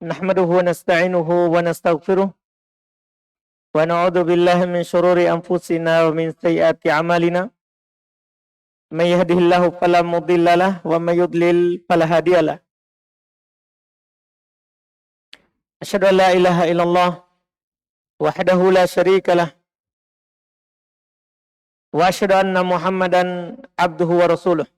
Nahmaduhu wa nasta'inuhu wa nastaghfiruh wa na'udzu billahi min shururi anfusina wa min sayyiati a'malina. May yahdihillahu fala mudhillalah wa may yudlil fala hadiyalah. Asyhadu an la ilaha illallah wahdahu la syarikalah wa asyhadu anna Muhammadan abduhu wa rasuluh.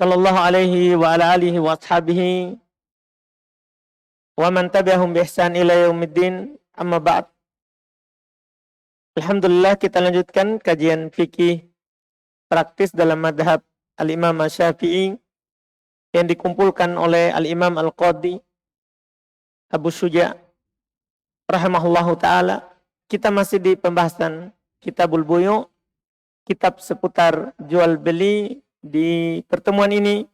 Sallallahu alaihi wa ala alihi wa ashabihi wa man tabi'ahum bi ihsan ila yaumiddin. Amma ba'd. Alhamdulillah, kita lanjutkan kajian fikih praktis dalam madhab Al-Imam Syafi'i yang dikumpulkan oleh Al-Imam Al-Qadhi Abu Syuja rahimahullahu ta'ala. Kita masih di pembahasan Kitabul Buyu', kitab seputar jual beli. Di pertemuan ini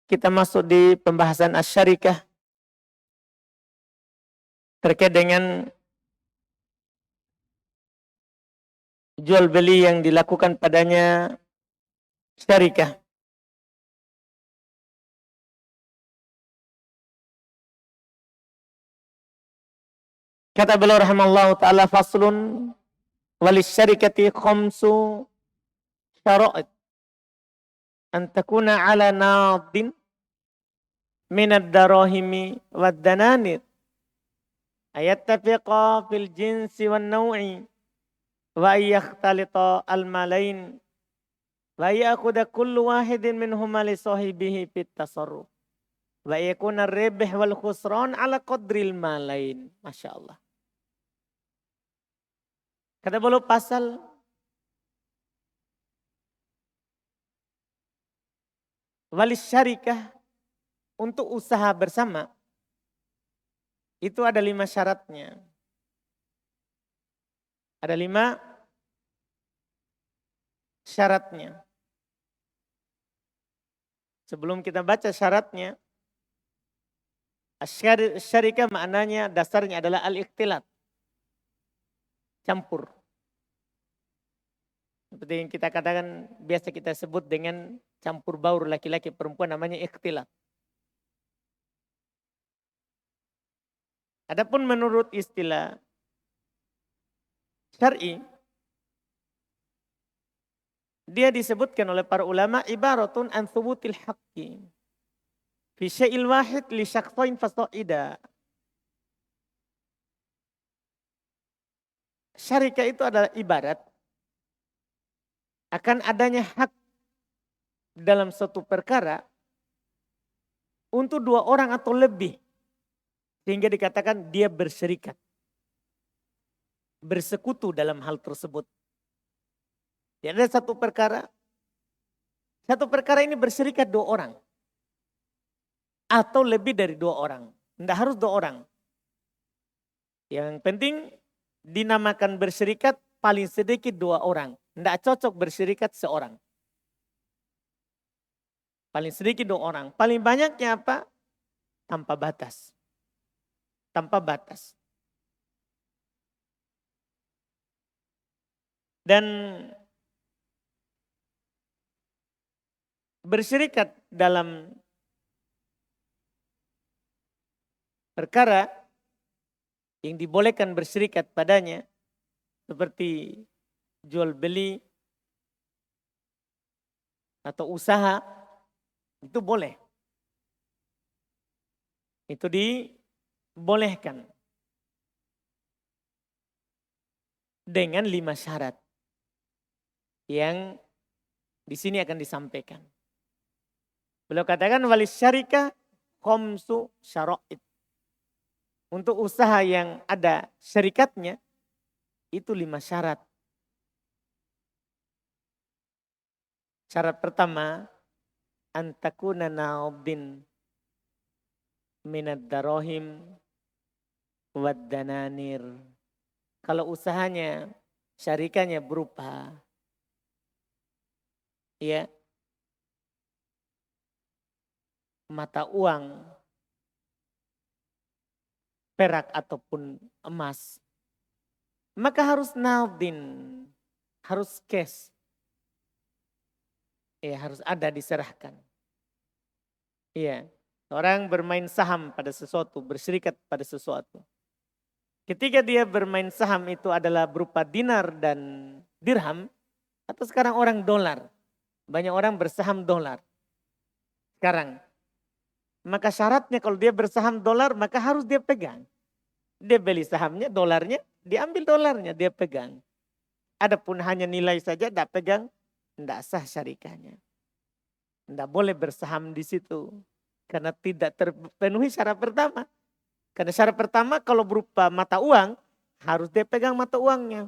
kita masuk di pembahasan asy-syarikah terkait dengan jual beli yang dilakukan padanya syarikah. Kata beliau rahimallahu ta'ala, faslun walis syarikati khamsu syara'id an takuna ala nadin minad darahimi wad dananir ayattafiqa fil jinsi wan naw'i wa yakhtalita al malain wa ya'khudha kullu wahidin minhuma li sahibihi fit tasarruf wa yakuna ar-ribh wal khusran ala qadril malain. Masya Allah. Kata beliau pasal walis syarikah, untuk usaha bersama itu ada 5 syaratnya. Ada 5 syaratnya. Sebelum kita baca syaratnya, syarikah maknanya dasarnya adalah al-ikhtilat, campur. Seperti yang kita katakan, biasa kita sebut dengan campur baur laki-laki perempuan, namanya ikhtilat. Adapun menurut istilah syar'i, dia disebutkan oleh para ulama ibaratun an thubutil haqqi fi syai'il wahid li syakhsain fasa'ida. Syarikah itu adalah ibarat akan adanya hak dalam suatu perkara untuk 2 orang atau lebih, sehingga dikatakan dia berserikat, bersekutu dalam hal tersebut. Ya, ada satu perkara ini berserikat 2 orang atau lebih dari 2 orang. Tidak harus 2 orang. Yang penting dinamakan berserikat paling sedikit 2 orang. Tidak cocok berserikat seorang. Paling sedikit 2 orang. Paling banyaknya apa? Tanpa batas. Tanpa batas. Dan berserikat dalam perkara yang dibolehkan berserikat padanya, seperti jual beli atau usaha, itu boleh. Itu dibolehkan dengan 5 syarat yang di sini akan disampaikan. Beliau katakan walis syarikah khamsu syara'id. Untuk usaha yang ada syarikatnya itu 5 syarat. Syarat pertama, antakuna naubin minad darahim wad dananir. Kalau usahanya, syarikahnya berupa ya mata uang, perak ataupun emas, maka harus naudin, harus cash. Ya harus ada diserahkan. Iya. Orang bermain saham pada sesuatu, berserikat pada sesuatu. Ketika dia bermain saham itu adalah berupa dinar dan dirham, atau sekarang orang dolar. Banyak orang bersaham dolar. Sekarang. Maka syaratnya kalau dia bersaham dolar, maka harus dia pegang. Dia beli sahamnya, dolarnya, diambil dolarnya, dia pegang. Adapun hanya nilai saja, tidak pegang, tidak sah syarikahnya. Tidak boleh bersaham di situ. Karena tidak terpenuhi syarat pertama. Karena syarat pertama kalau berupa mata uang, harus dia pegang mata uangnya.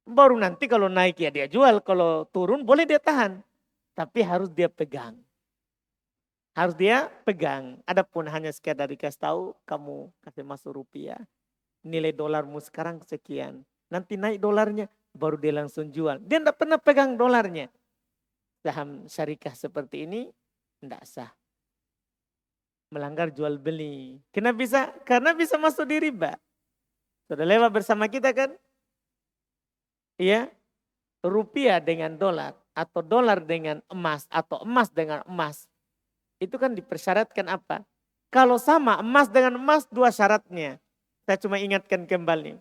Baru nanti kalau naik ya dia jual, kalau turun boleh dia tahan. Tapi harus dia pegang. Harus dia pegang. Adapun hanya sekedar dikasih tahu, kamu kasih masuk rupiah. Nilai dolarmu sekarang sekian. Nanti naik dolarnya, baru dia langsung jual. Dia tidak pernah pegang dolarnya. Saham syarikah seperti ini, tidak sah. Melanggar jual beli. Kenapa bisa? Karena bisa masuk di riba. Sudah lewat bersama kita kan? Iya. Rupiah dengan dolar. Atau dolar dengan emas. Atau emas dengan emas. Itu kan dipersyaratkan apa? Kalau sama emas dengan emas, dua syaratnya. Saya cuma ingatkan kembali.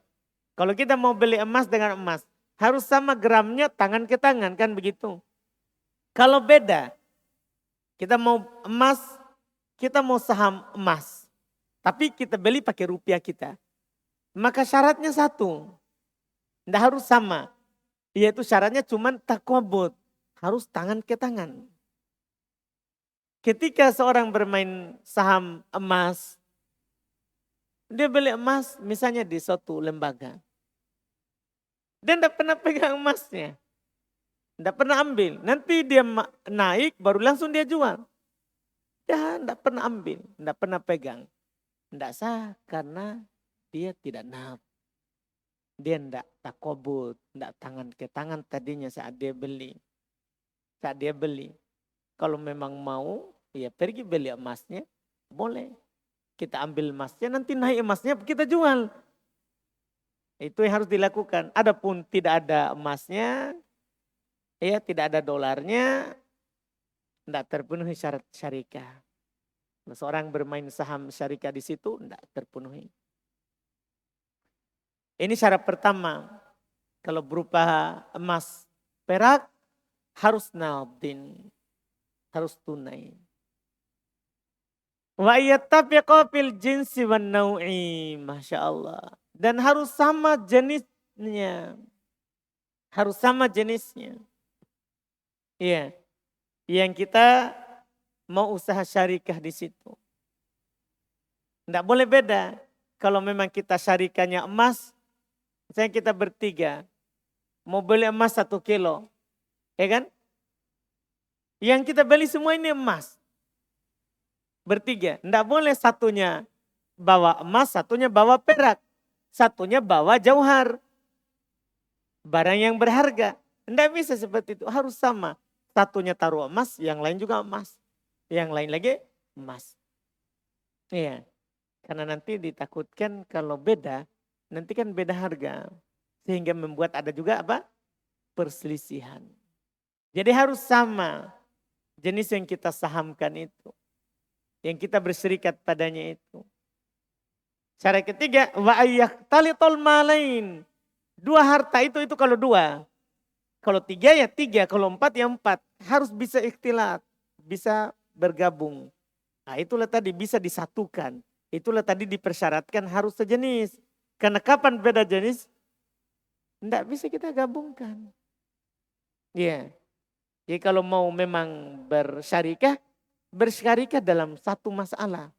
Kalau kita mau beli emas dengan emas. Harus sama gramnya tangan ke tangan kan begitu. Kalau beda. Kita mau emas. Kita mau saham emas. Tapi kita beli pakai rupiah kita. Maka syaratnya satu. Tidak harus sama. Yaitu syaratnya cuma takobut. Harus tangan ke tangan. Ketika seorang bermain saham emas. Dia beli emas misalnya di suatu lembaga. Dia tidak pernah pegang emasnya. Tidak pernah ambil. Nanti dia naik baru langsung dia jual. Dia tidak pernah ambil. Tidak pernah pegang. Tidak sah karena dia tidak naf. Dia tidak takobut. Tidak tangan ke tangan tadinya saat dia beli. Saat dia beli. Kalau memang mau ya pergi beli emasnya. Boleh. Kita ambil emasnya nanti naik emasnya kita jual. Itu yang harus dilakukan. Adapun tidak ada emasnya. Ya tidak ada dolarnya. Tidak terpenuhi syarat syarikah. Seorang bermain saham syarikah di situ tidak terpenuhi. Ini syarat pertama. Kalau berupa emas, perak harus naqdin. Harus tunai. Wa yattafiqa fil jinsi wan nau'i. Masya Allah. Dan harus sama jenisnya. Harus sama jenisnya. Iya. Yang kita mau usaha syarikah di situ. Tidak boleh beda. Kalau memang kita syarikahnya emas, misalnya kita bertiga, mau beli emas 1 kilo, ya kan? Yang kita beli semua ini emas. Bertiga, tidak boleh satunya bawa emas, satunya bawa perak, satunya bawa jauhar. Barang yang berharga. Tidak bisa seperti itu, harus sama. Satunya taruh emas, yang lain juga emas. Yang lain lagi emas. Iya. Karena nanti ditakutkan kalau beda, nanti kan beda harga. Sehingga membuat ada juga apa? Perselisihan. Jadi harus sama jenis yang kita sahamkan itu. Yang kita berserikat padanya itu. Cara ketiga, wa ayyaqtalitul malain. 2 harta itu kalau 2. Kalau 3 ya 3, kalau 4 ya 4. Harus bisa ikhtilat, bisa bergabung. Nah itulah tadi bisa disatukan. Itulah tadi dipersyaratkan harus sejenis. Karena kapan beda jenis? Tidak bisa kita gabungkan. Iya. Jadi kalau mau memang bersyarikah dalam satu masalah.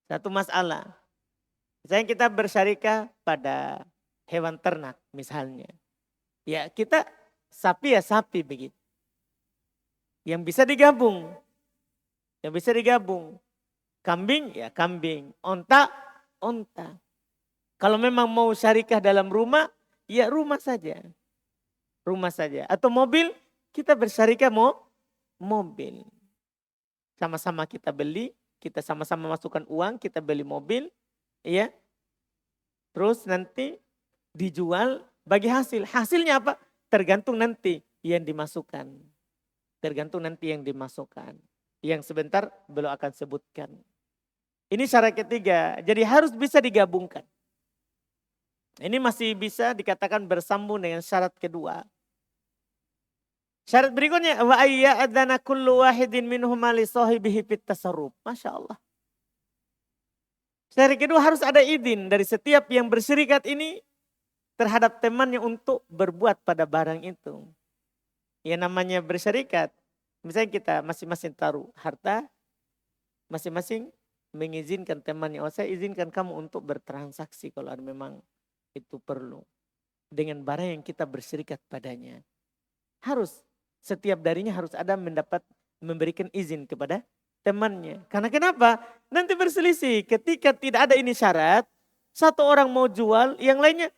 Satu masalah. Misalnya kita bersyarikah pada hewan ternak misalnya. Ya kita sapi ya sapi begitu. Yang bisa digabung. Yang bisa digabung. Kambing ya kambing. Onta, onta. Kalau memang mau syarikah dalam rumah, ya rumah saja. Rumah saja. Atau mobil, kita bersyarikah mobil. Sama-sama kita beli, kita sama-sama masukkan uang, kita beli mobil. Ya. Terus nanti dijual bagi hasil. Hasilnya apa? Tergantung nanti. yang dimasukkan. Tergantung nanti yang dimasukkan. Yang sebentar belum akan sebutkan. Ini syarat ketiga, jadi harus bisa digabungkan. Ini masih bisa dikatakan bersambung dengan syarat kedua. Syarat berikutnya, wa ayya'adzana kullu wahidin minhuma li sahibihi fit tasarruf. Masya Allah. Syarat kedua harus ada izin dari setiap yang berserikat ini terhadap temannya untuk berbuat pada barang itu. Ya namanya berserikat. Misalnya kita masing-masing taruh harta, masing-masing mengizinkan temannya. Oh saya izinkan kamu untuk bertransaksi kalau memang itu perlu. Dengan barang yang kita berserikat padanya. Harus, setiap darinya harus ada memberikan izin kepada temannya. Karena kenapa? Nanti berselisih. Ketika tidak ada ini syarat, satu orang mau jual, yang lainnya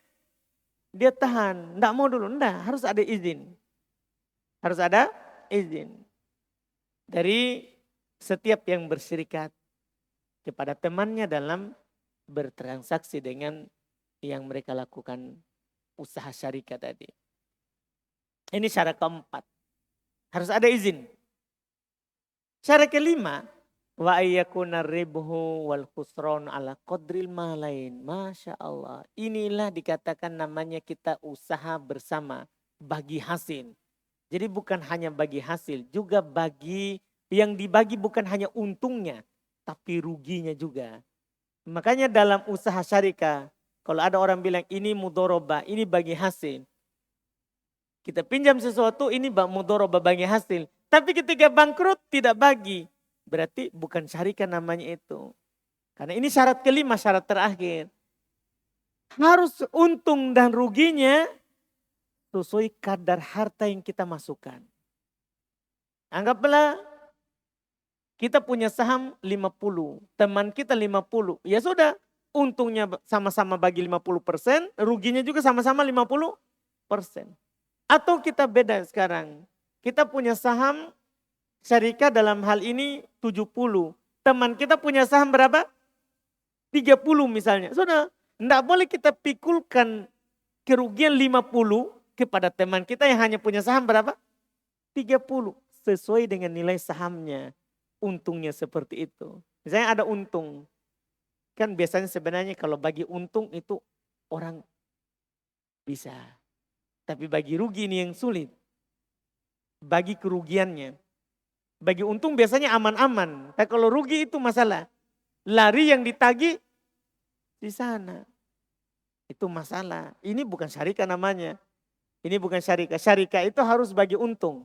dia tahan. Tidak mau dulu, tidak. Harus ada izin. Harus ada izin. Dari setiap yang berserikat kepada temannya dalam bertransaksi dengan yang mereka lakukan usaha syarikat tadi. Ini syarat keempat. Harus ada izin. Syarat kelima, wa ayyakuna ribhu wal khusran ala qadril malain. Masya Allah. Inilah dikatakan namanya kita usaha bersama, bagi hasil. Jadi bukan hanya bagi hasil, juga bagi yang dibagi bukan hanya untungnya, tapi ruginya juga. Makanya dalam usaha syarikat, kalau ada orang bilang ini mudoroba, ini bagi hasil. Kita pinjam sesuatu, ini mudoroba bagi hasil. Tapi ketika bangkrut tidak bagi. Berarti bukan syarikat namanya itu. Karena ini syarat kelima, syarat terakhir. Harus untung dan ruginya sesuai kadar harta yang kita masukkan. Anggaplah kita punya saham 50, teman kita 50. Ya sudah, untungnya sama-sama bagi 50%, ruginya juga sama-sama 50%. Atau kita beda sekarang. Kita punya saham syarikat dalam hal ini 70. Teman kita punya saham berapa? 30 misalnya. Sudah, tidak boleh kita pikulkan kerugian 50 kepada teman kita yang hanya punya saham berapa? 30. Sesuai dengan nilai sahamnya. Untungnya seperti itu. Misalnya ada untung. Kan biasanya sebenarnya kalau bagi untung itu orang bisa. Tapi bagi rugi ini yang sulit. Bagi kerugiannya. Bagi untung biasanya aman-aman. Tapi kalau rugi itu masalah. Lari yang ditagih di sana. Itu masalah. Ini bukan syarikat namanya. Ini bukan syarikat. Syarikat itu harus bagi untung.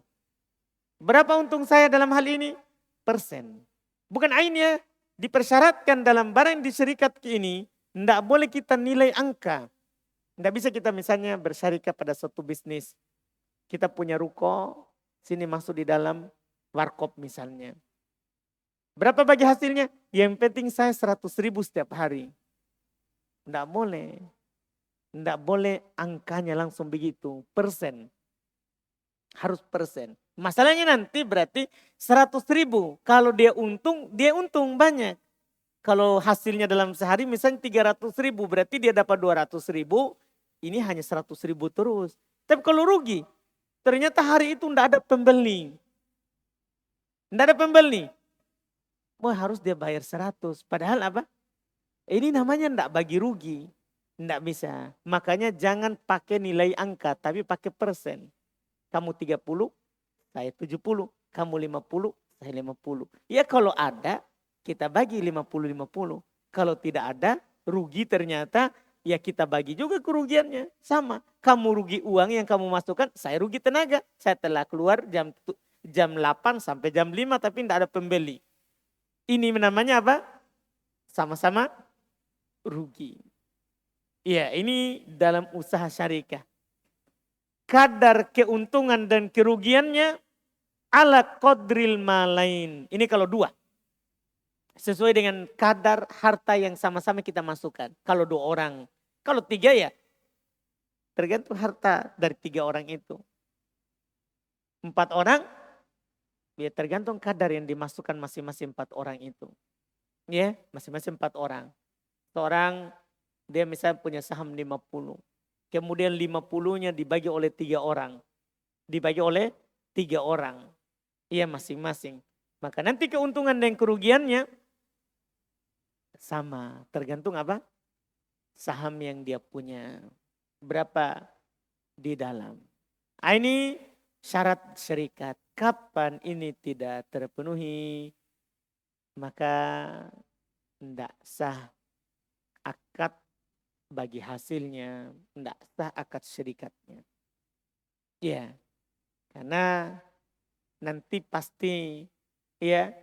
Berapa untung saya dalam hal ini? Persen. Bukan ainnya. Dipersyaratkan dalam barang yang disyarikat ini. Tidak boleh kita nilai angka. Tidak bisa kita misalnya bersyarikat pada suatu bisnis. Kita punya ruko. Sini masuk di dalam warkop misalnya. Berapa bagi hasilnya? Yang penting saya 100.000 setiap hari. Tidak boleh. Tidak boleh angkanya langsung begitu. Persen. Harus persen. Masalahnya nanti berarti 100.000. Kalau dia untung banyak. Kalau hasilnya dalam sehari misalnya 300.000. Berarti dia dapat 200.000. Ini hanya 100.000 terus. Tapi kalau rugi. Ternyata hari itu tidak ada pembeli. Tidak ada pembeli. Wah harus dia bayar 100. Padahal apa? Ini namanya tidak bagi rugi. Tidak bisa. Makanya jangan pakai nilai angka. Tapi pakai persen. Kamu 30, saya 70. Kamu 50, saya 50. Ya kalau ada, kita bagi 50-50. Kalau tidak ada, rugi ternyata, ya kita bagi juga kerugiannya. Sama. Kamu rugi uang yang kamu masukkan, saya rugi tenaga. Saya telah keluar jam 8 sampai jam 5 tapi tidak ada pembeli. Ini namanya apa? Sama-sama rugi. Ya ini dalam usaha syarikat. Kadar keuntungan dan kerugiannya ala qadril malain. Ini kalau dua. Sesuai dengan kadar harta yang sama-sama kita masukkan. Kalau 2 orang. Kalau 3 ya tergantung harta dari 3 orang itu. 4 orang ya tergantung kadar yang dimasukkan masing-masing 4 orang itu. Ya masing-masing 4 orang. Seorang dia misalnya punya saham 50. Kemudian 50-nya dibagi oleh 3 orang. dibagi oleh 3 orang. Iya masing-masing. Maka nanti keuntungan dan kerugiannya sama. Tergantung apa? Saham yang dia punya. Berapa di dalam. Ini syarat syarikat. Kapan ini tidak terpenuhi, maka tidak sah akad bagi hasilnya, tidak sah akad syarikatnya. Ya, karena nanti pasti ya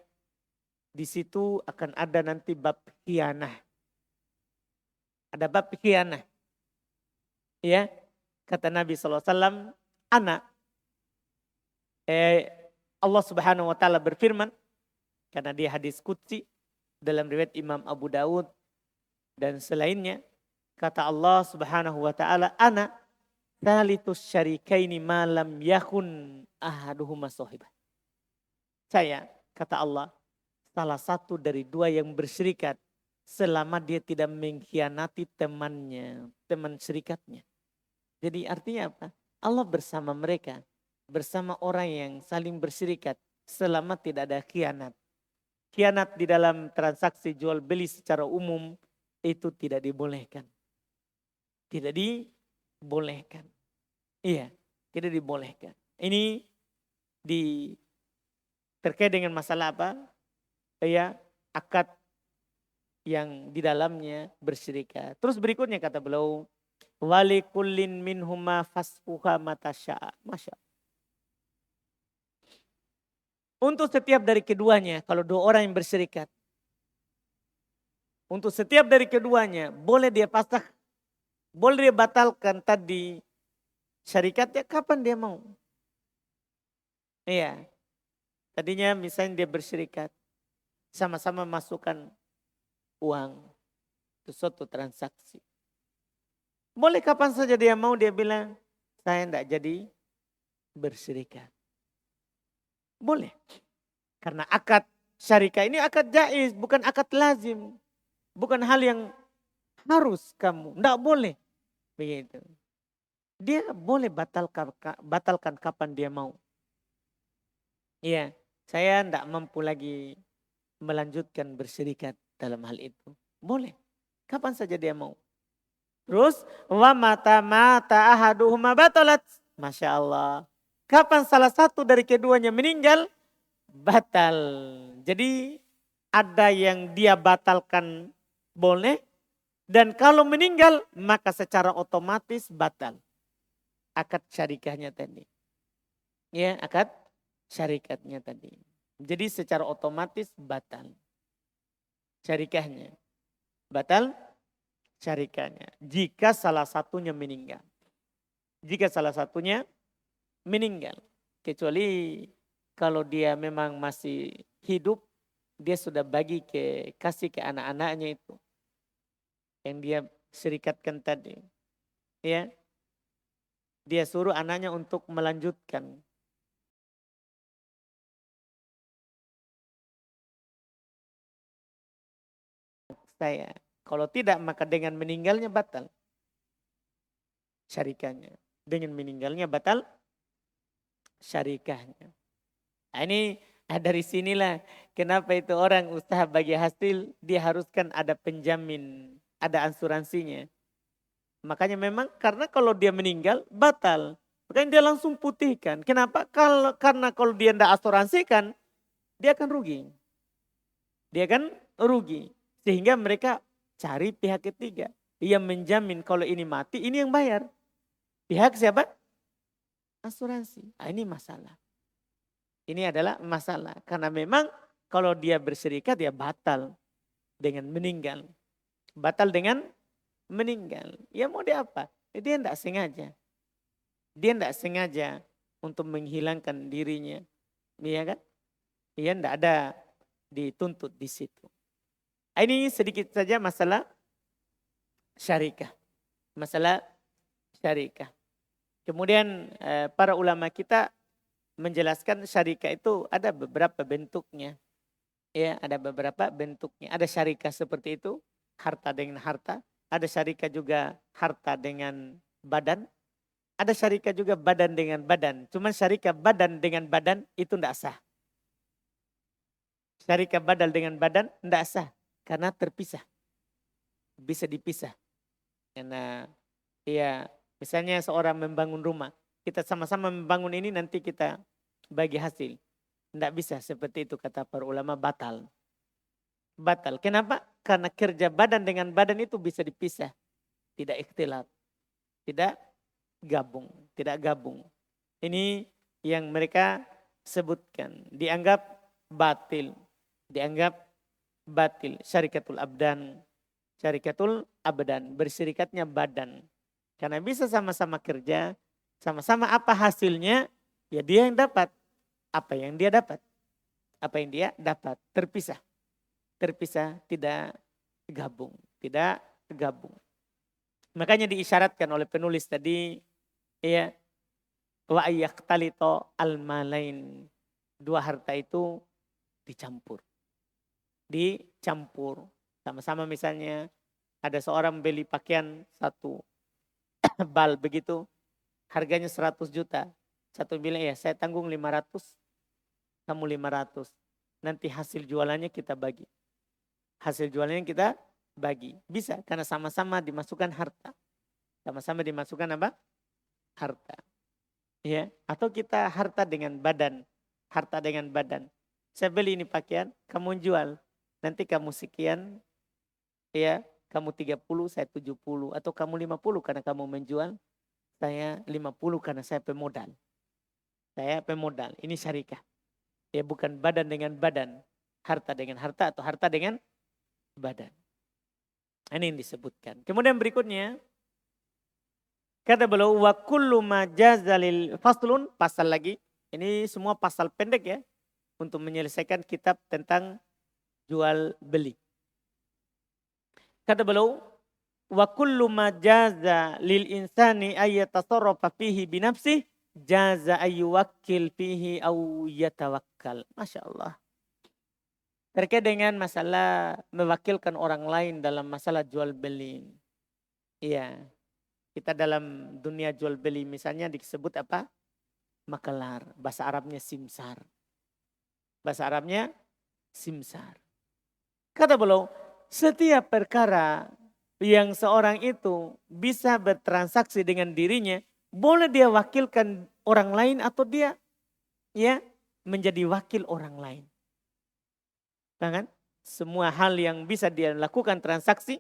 di situ akan ada nanti bab khianah. Ada bab khianah. Ya, kata Nabi SAW, Allah Subhanahu wa taala berfirman karena dia hadis qudsi dalam riwayat Imam Abu Daud dan selainnya, kata Allah Subhanahu wa taala, ana tsalitus syarikaini ma lam yakun ahaduhuma sahibah. Saya, kata Allah, salah satu dari dua yang berserikat selama dia tidak mengkhianati temannya, teman serikatnya. Jadi artinya apa? Allah bersama mereka, bersama orang yang saling berserikat selama tidak ada khianat. Khianat di dalam transaksi jual beli secara umum itu tidak dibolehkan. Tidak dibolehkan. Iya, tidak dibolehkan. Ini terkait dengan masalah apa? Ya, akad yang di dalamnya berserikat. Terus berikutnya kata beliau, wali kullin minhuma fasfuha matasya'a. Masya Allah. Untuk setiap dari keduanya, kalau dua orang yang berserikat, untuk setiap dari keduanya boleh dia pasah, boleh dia batalkan tadi syarikatnya kapan dia mau. Iya. Tadinya misalnya dia berserikat, sama-sama masukkan uang, itu suatu transaksi. Boleh kapan saja dia mau, dia bilang, saya tidak jadi berserikat. Boleh. Karena akad syarikah ini akad jaiz, bukan akad lazim. Bukan hal yang harus kamu, tidak boleh. Begitu. Dia boleh batalkan kapan dia mau. Iya, saya tidak mampu lagi melanjutkan berserikat dalam hal itu. Boleh. Kapan saja dia mau. Terus wa mata ahaduhuma batalat. Masya Allah. Kapan salah satu dari keduanya meninggal, batal. Jadi ada yang dia batalkan boleh, dan kalau meninggal maka secara otomatis batal akad syarikahnya tadi. Ya, akad syarikatnya tadi. Jadi secara otomatis batal syarikahnya. Batal syarikahnya jika salah satunya meninggal. Jika salah satunya meninggal. Kecuali kalau dia memang masih hidup, dia sudah kasih ke anak-anaknya itu. Yang dia serikatkan tadi. Ya. Dia suruh anaknya untuk melanjutkan. Saya. Kalau tidak maka dengan meninggalnya batal syarikahnya. Dengan meninggalnya batal syarikahnya. Nah, ini dari sinilah kenapa itu orang usaha bagi hasil diharuskan ada penjamin, ada asuransinya. Makanya memang karena kalau dia meninggal batal. Makanya dia langsung putihkan. Kenapa? Karena kalau dia tidak asuransikan, dia akan rugi. Dia akan rugi. Sehingga mereka cari pihak ketiga. Yang menjamin kalau ini mati, ini yang bayar. Pihak siapa? Asuransi. Nah, ini masalah. Ini adalah masalah. Karena memang kalau dia berserikat ya batal dengan meninggal. Batal dengan meninggal. Ya mau dia apa? Dia tidak sengaja. Dia tidak sengaja untuk menghilangkan dirinya. Iya kan? Dia tidak ada dituntut di situ. Ini sedikit saja masalah syarikah. Masalah syarikah. Kemudian para ulama kita menjelaskan syarikah itu ada beberapa bentuknya. Ya, ada beberapa bentuknya. Ada syarikah seperti itu, harta dengan harta. Ada syarikah juga harta dengan badan. Ada syarikat juga badan dengan badan. Cuman syarikat badan dengan badan itu tidak sah. Syarikat badan dengan badan tidak sah. Karena terpisah. Bisa dipisah. Karena ya misalnya seorang membangun rumah. Kita sama-sama membangun ini nanti kita bagi hasil. Tidak bisa seperti itu kata para ulama, batal. Batal. Kenapa? Karena kerja badan dengan badan itu bisa dipisah. Tidak ikhtilat. Tidak gabung. Tidak gabung. Ini yang mereka sebutkan. Dianggap batil. Dianggap batil. Syarikatul abdan. Syarikatul abdan. Bersyirikatnya badan. Karena bisa sama-sama kerja. Sama-sama apa hasilnya. Ya dia yang dapat. Apa yang dia dapat. Apa yang dia dapat. Terpisah. Terpisah, tidak gabung. Tidak gabung. Makanya diisyaratkan oleh penulis tadi. Ya. Wa ayyaktalito al-malain. Dua harta itu dicampur. Dicampur. Sama-sama misalnya ada seorang beli pakaian satu bal begitu. Harganya 100 juta. Satu bilang ya saya tanggung 500. Kamu 500. Nanti hasil jualannya kita bagi. Hasil jualannya kita bagi. Bisa karena sama-sama dimasukkan harta. Sama-sama dimasukkan apa? Harta. Ya, atau kita harta dengan badan. Harta dengan badan. Saya beli ini pakaian, kamu jual. Nanti kamu sekian, ya, kamu 30, saya 70. Atau kamu 50 karena kamu menjual. Saya 50 karena saya pemodal. Saya pemodal. Ini syarikat. Ya bukan badan dengan badan. Harta dengan harta atau harta dengan badan. Ini yang disebutkan. Kemudian berikutnya. Kata beliau wa kullu ma jazalil faslun, pasal lagi. Ini semua pasal pendek ya untuk menyelesaikan kitab tentang jual beli. Kata beliau wa kullu ma jaza lil insani ayyatasarrafa fihi bi nafsihi jaza ayyuwakkil fihi aw yatawakkal. Masya Allah. Terkait dengan masalah mewakilkan orang lain dalam masalah jual beli. Iya. Kita dalam dunia jual beli misalnya disebut apa? Makelar. Bahasa Arabnya simsar. Bahasa Arabnya simsar. Kata beliau, setiap perkara yang seorang itu bisa bertransaksi dengan dirinya, boleh dia wakilkan orang lain atau dia ya menjadi wakil orang lain. Kan? Semua hal yang bisa dia lakukan transaksi,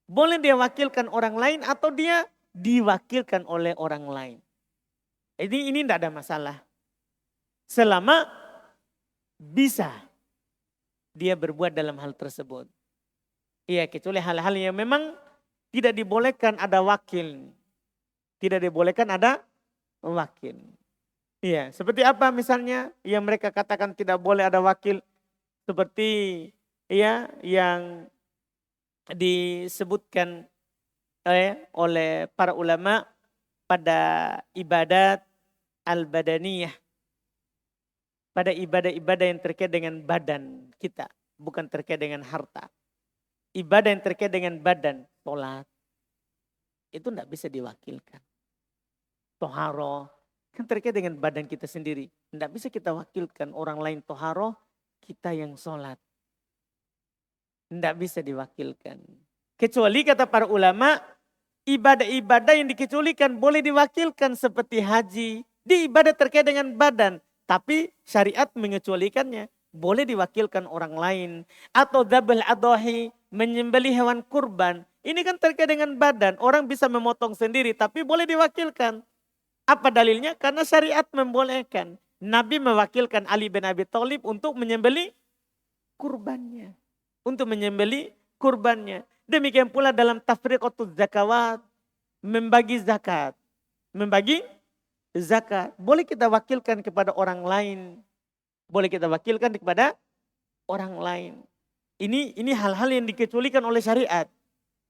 boleh dia wakilkan orang lain atau dia diwakilkan oleh orang lain. Ini tidak ada masalah. Selama bisa dia berbuat dalam hal tersebut. Iya, kecuali hal-hal yang memang tidak dibolehkan ada wakil. Tidak dibolehkan ada wakil. Iya, seperti apa misalnya yang mereka katakan tidak boleh ada wakil. Seperti ya yang disebutkan oleh para ulama pada ibadat al-badaniyah. Pada ibadah-ibadah yang terkait dengan badan kita. Bukan terkait dengan harta. Ibadah yang terkait dengan badan. Sholat. Itu tidak bisa diwakilkan. Toharoh. Kan terkait dengan badan kita sendiri. Tidak bisa kita wakilkan orang lain toharoh. Kita yang sholat. Tidak bisa diwakilkan. Kecuali kata para ulama, ibadah-ibadah yang dikecualikan boleh diwakilkan seperti haji. Di ibadah terkait dengan badan. Tapi syariat mengecualikannya. Boleh diwakilkan orang lain. Atau dzabh adhahi, menyembelih hewan kurban. Ini kan terkait dengan badan. Orang bisa memotong sendiri tapi boleh diwakilkan. Apa dalilnya? Karena syariat membolehkan. Nabi mewakilkan Ali bin Abi Thalib untuk menyembelih kurbannya. Untuk menyembelih kurbannya. Demikian pula dalam tafriqatuz zakawat. Membagi zakat. Membagi zakat. Boleh kita wakilkan kepada orang lain. Boleh kita wakilkan kepada orang lain. Ini hal-hal yang dikecualikan oleh syariat.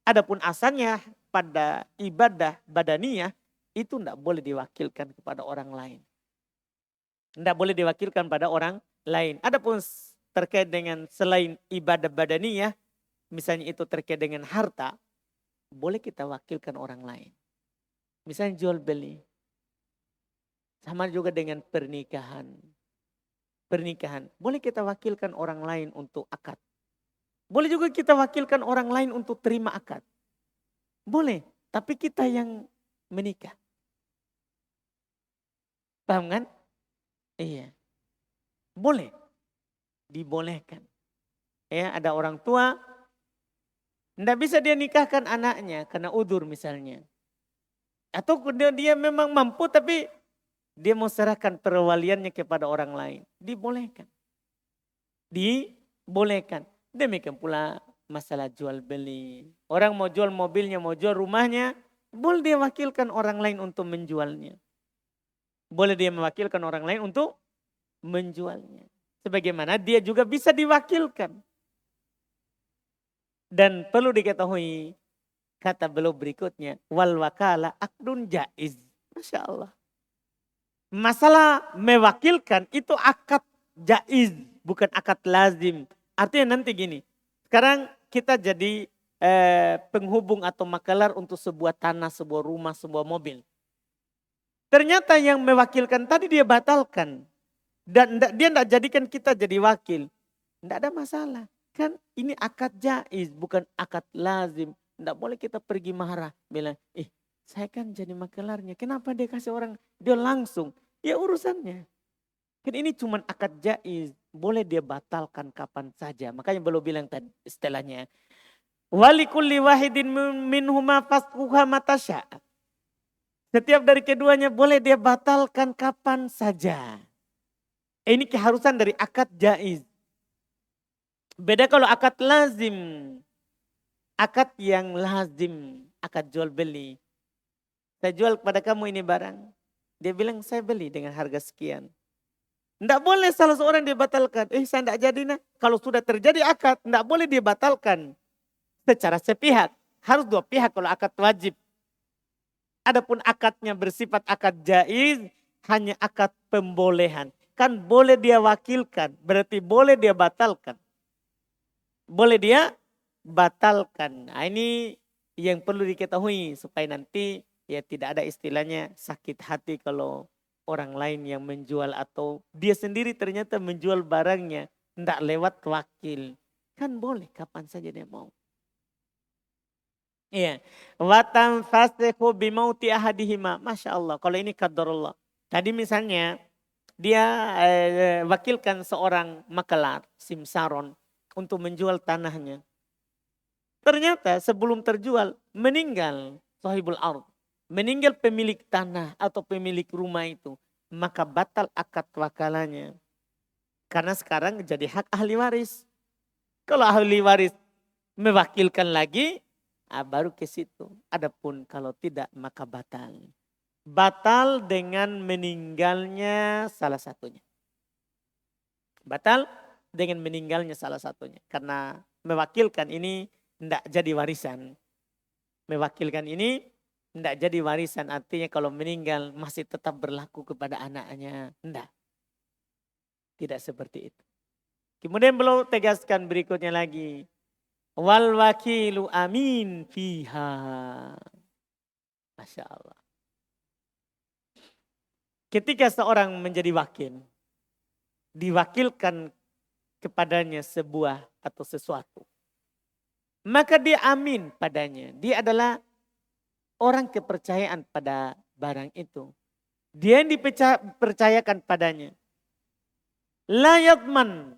Adapun asalnya pada ibadah badaniyah. Itu tidak boleh diwakilkan kepada orang lain. Tidak boleh diwakilkan pada orang lain. Adapun terkait dengan selain ibadah badaniyah, misalnya itu terkait dengan harta, boleh kita wakilkan orang lain. Misalnya jual beli. Sama juga dengan pernikahan. Pernikahan. Boleh kita wakilkan orang lain untuk akad. Boleh juga kita wakilkan orang lain untuk terima akad. Boleh. Tapi kita yang menikah. Paham kan? Iya. Boleh. Dibolehkan. Ya, ada orang tua. Tidak bisa dia nikahkan anaknya karena udur misalnya. Atau dia memang mampu tapi dia mau serahkan perwaliannya kepada orang lain. Dibolehkan. Dibolehkan. Demikian pula masalah jual beli. Orang mau jual mobilnya, mau jual rumahnya. Boleh dia wakilkan orang lain untuk menjualnya. Boleh dia mewakilkan orang lain untuk menjualnya. Sebagaimana dia juga bisa diwakilkan. Dan perlu diketahui kata beliau berikutnya. Wal wakala akdun jaiz. Masya Allah. Masalah mewakilkan itu akad jaiz. Bukan akad lazim. Artinya nanti gini. Sekarang kita jadi penghubung atau makelar untuk sebuah tanah, sebuah rumah, sebuah mobil. Ternyata yang mewakilkan tadi dia batalkan. Dan dia tidak jadikan kita jadi wakil. Tidak ada masalah. Kan ini akad jaiz, bukan akad lazim. Tidak boleh kita pergi marah. Bilang, saya kan jadi makelarnya. Kenapa dia kasih orang? Dia langsung. Ya urusannya. Kan ini cuma akad jaiz. Boleh dia batalkan kapan saja. Makanya belum bilang tadi istilahnya. Walikulli wahidin minhuma fasquha matasya. Setiap dari keduanya boleh dia batalkan kapan saja. Ini keharusan dari akad jaiz. Beda kalau akad lazim. Akad yang lazim. Akad jual beli. Saya jual kepada kamu ini barang. Dia bilang saya beli dengan harga sekian. Tidak boleh salah seorang dia batalkan. Saya tidak jadi nah. Kalau sudah terjadi akad. Tidak boleh dia batalkan. Secara sepihak. Harus dua pihak kalau akad wajib. Adapun akadnya bersifat akad jaiz. Hanya akad pembolehan. Kan boleh dia wakilkan. Berarti boleh dia batalkan. Boleh dia batalkan. Nah, ini yang perlu diketahui. Supaya nanti ya tidak ada istilahnya sakit hati kalau orang lain yang menjual. Atau dia sendiri ternyata menjual barangnya. Tidak lewat wakil. Kan boleh kapan saja dia mau. Iya. Watan fasehu bimauti ahadihima. Masya Allah. Kalau ini qadarullah. Tadi misalnya dia wakilkan seorang makelar, simsaron, untuk menjual tanahnya. Ternyata sebelum terjual meninggal sahibul ard. Meninggal pemilik tanah atau pemilik rumah itu. Maka batal akad wakalannya. Karena sekarang jadi hak ahli waris. Kalau ahli waris mewakilkan lagi, baru ke situ. Adapun kalau tidak maka batal. Batal dengan meninggalnya salah satunya. Batal dengan meninggalnya salah satunya. Karena mewakilkan ini tidak jadi warisan. Mewakilkan ini tidak jadi warisan. Artinya kalau meninggal masih tetap berlaku kepada anaknya. Tidak. Tidak seperti itu. Kemudian beliau tegaskan berikutnya lagi. Wal wakilu amin fiha. Masya Allah. Ketika seorang menjadi wakil. Diwakilkan kepadanya sebuah atau sesuatu. Maka dia amin padanya. Dia adalah orang kepercayaan pada barang itu. Dia yang dipercayakan padanya. La yadman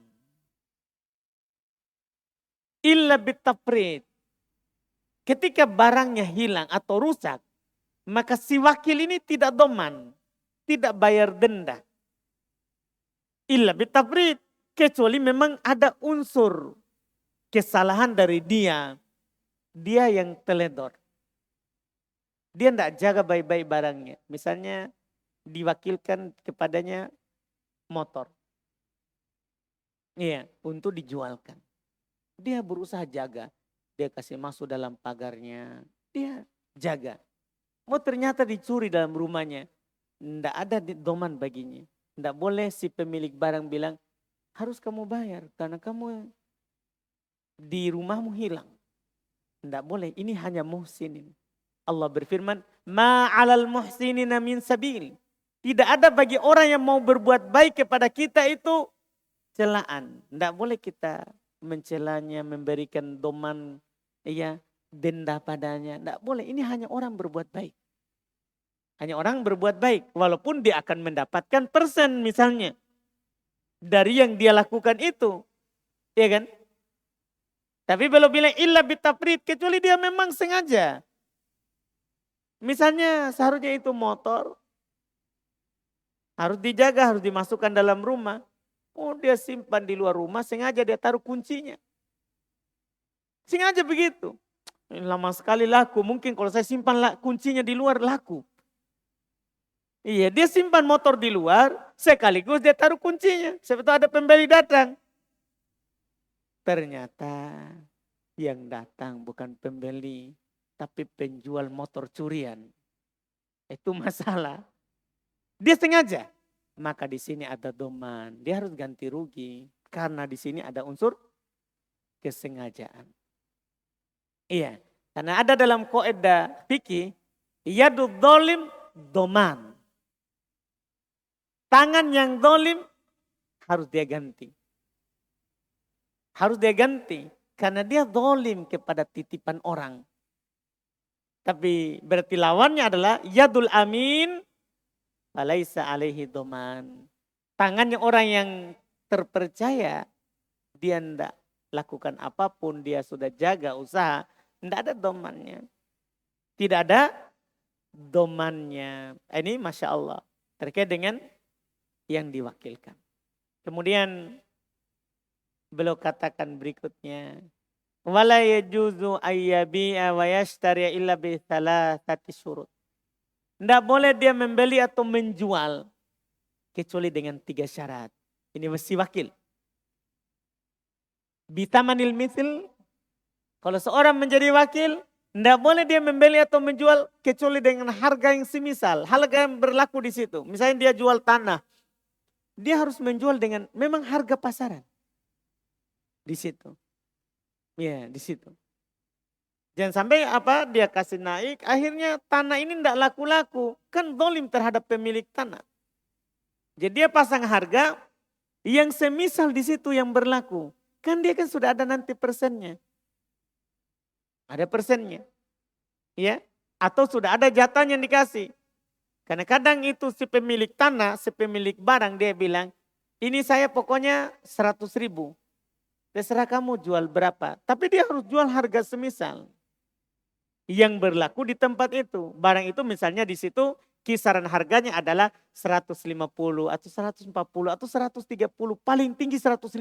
illa bitafrid. Ketika barangnya hilang atau rusak, maka si wakil ini tidak doman. Tidak bayar denda. Illa bitafrid. Kecuali memang ada unsur kesalahan dari dia. Dia yang teledor. Dia tidak jaga baik-baik barangnya. Misalnya diwakilkan kepadanya motor. Iya, untuk dijualkan. Dia berusaha jaga. Dia kasih masuk dalam pagarnya. Dia jaga. Mau ternyata dicuri dalam rumahnya. Tidak ada doman baginya. Tidak boleh si pemilik barang bilang, harus kamu bayar karena kamu di rumahmu hilang. Tidak boleh, ini hanya muhsinin. Allah berfirman, ma'alal muhsinina min sabil. Tidak ada bagi orang yang mau berbuat baik kepada kita itu celaan. Tidak boleh kita mencelanya, memberikan doman, ya, denda padanya. Tidak boleh, ini hanya orang berbuat baik. Hanya orang berbuat baik. Walaupun dia akan mendapatkan persen misalnya. Dari yang dia lakukan itu. Ya kan? Tapi belum bilang illa bitafrid. Kecuali dia memang sengaja. Misalnya seharusnya itu motor. Harus dijaga, harus dimasukkan dalam rumah. Oh, dia simpan di luar rumah, sengaja dia taruh kuncinya. Sengaja begitu. Lama sekali laku, mungkin kalau saya simpan kuncinya di luar laku. Iya, dia simpan motor di luar, sekaligus dia taruh kuncinya. Siapa tahu ada pembeli datang. Ternyata yang datang bukan pembeli, tapi penjual motor curian. Itu masalah. Dia sengaja. Maka di sini ada doman. Dia harus ganti rugi. Karena di sini ada unsur kesengajaan. Iya. Karena ada dalam kaidah fikih. Yadud dolim doman. Tangan yang dolim harus dia ganti. Harus dia ganti. Karena dia dolim kepada titipan orang. Tapi berarti lawannya adalah yadul amin. Falaisa alaihi doman. Tangannya orang yang terpercaya, dia tidak lakukan apapun, dia sudah jaga usaha, tidak ada domannya. Tidak ada domannya. Ini Masya Allah. Terkait dengan yang diwakilkan. Kemudian beliau katakan berikutnya. Wala yajuzu ayyabi'a wa yashtari'a illa bi thalathati syurut. Tidak boleh dia membeli atau menjual. Kecuali dengan 3 syarat. Ini mesti wakil. Bitamanil mithil. Kalau seorang menjadi wakil. Tidak boleh dia membeli atau menjual. Kecuali dengan harga yang semisal. Harga yang berlaku di situ. Misalnya dia jual tanah. Dia harus menjual dengan memang harga pasaran. Di situ. Ya, di situ. Jangan sampai dia kasih naik, akhirnya tanah ini tidak laku-laku. Kan dolim terhadap pemilik tanah. Jadi dia pasang harga yang semisal di situ yang berlaku. Kan dia kan sudah ada nanti persennya. Ada persennya. Ya, atau sudah ada jatahnya yang dikasih. Karena kadang itu si pemilik tanah, si pemilik barang dia bilang, ini saya pokoknya 100.000. Terserah kamu jual berapa. Tapi dia harus jual harga semisal. Yang berlaku di tempat itu. Barang itu misalnya di situ kisaran harganya adalah 150 atau 140 atau 130. Paling tinggi 150.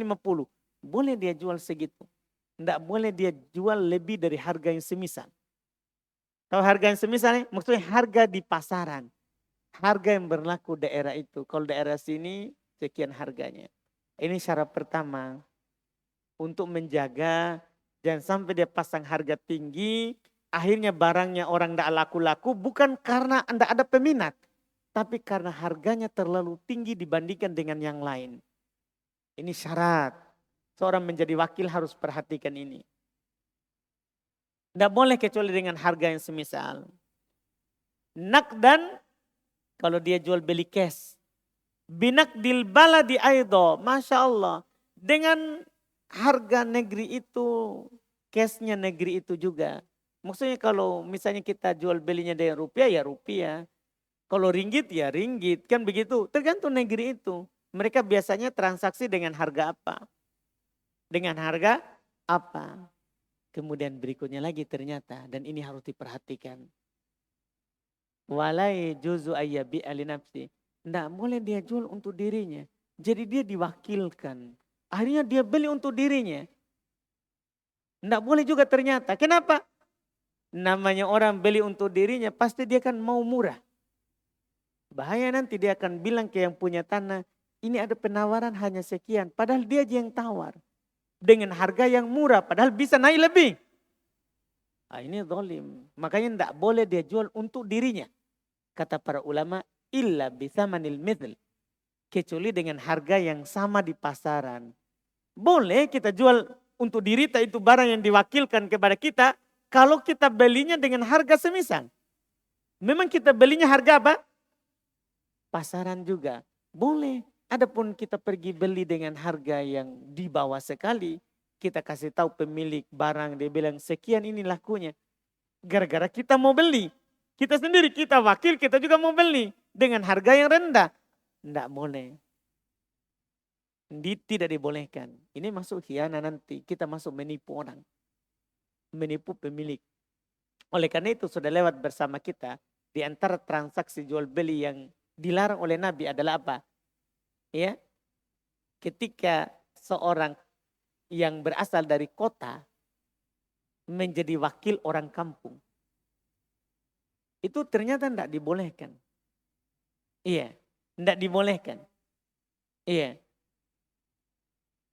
Boleh dia jual segitu. Tidak boleh dia jual lebih dari harga yang semisal. Tahu harga yang semisal? Maksudnya harga di pasaran. Harga yang berlaku daerah itu. Kalau daerah sini sekian harganya. Ini syarat pertama. Untuk menjaga jangan sampai dia pasang harga tinggi. Akhirnya barangnya orang tidak laku-laku bukan karena tidak ada peminat. Tapi karena harganya terlalu tinggi dibandingkan dengan yang lain. Ini syarat. Seorang menjadi wakil harus perhatikan ini. Tidak boleh kecuali dengan harga yang semisal. Nakdan kalau dia jual beli cash. Binakdil baladi aido. Masya Allah. Dengan harga negeri itu. Cashnya negeri itu juga. Maksudnya kalau misalnya kita jual belinya dengan rupiah ya rupiah. Kalau ringgit ya ringgit. Kan begitu. Tergantung negeri itu. Mereka biasanya transaksi dengan harga apa. Dengan harga apa. Kemudian berikutnya lagi ternyata. Dan ini harus diperhatikan. Walai juzu ayyabi alinapsi. Tidak boleh dia jual untuk dirinya. Jadi dia diwakilkan. Akhirnya dia beli untuk dirinya. Tidak boleh juga ternyata. Kenapa? Namanya orang beli untuk dirinya pasti dia kan mau murah. Bahaya nanti dia akan bilang ke yang punya tanah. Ini ada penawaran hanya sekian. Padahal dia aja yang tawar. Dengan harga yang murah. Padahal bisa naik lebih. Ini zalim. Makanya tidak boleh dia jual untuk dirinya. Kata para ulama. Illa bisamanil mithl. Kecuali dengan harga yang sama di pasaran. Boleh kita jual untuk diri itu barang yang diwakilkan kepada kita. kalau kita belinya dengan harga semisal. Memang kita belinya harga apa? Pasaran juga. Boleh. Adapun kita pergi beli dengan harga yang di bawah sekali, kita kasih tahu pemilik barang, dia bilang sekian ini lakunya. Gara-gara kita mau beli. Kita sendiri, kita wakil, kita juga mau beli. Dengan harga yang rendah. Tidak boleh. Tidak dibolehkan. Ini masuk khianat nanti. Kita masuk menipu orang. Menipu pemilik. Oleh karena itu sudah lewat bersama kita. Di antara transaksi jual beli yang dilarang oleh Nabi adalah apa? Ya, ketika seorang yang berasal dari kota menjadi wakil orang kampung. Itu ternyata tidak dibolehkan. Iya, tidak dibolehkan. Iya.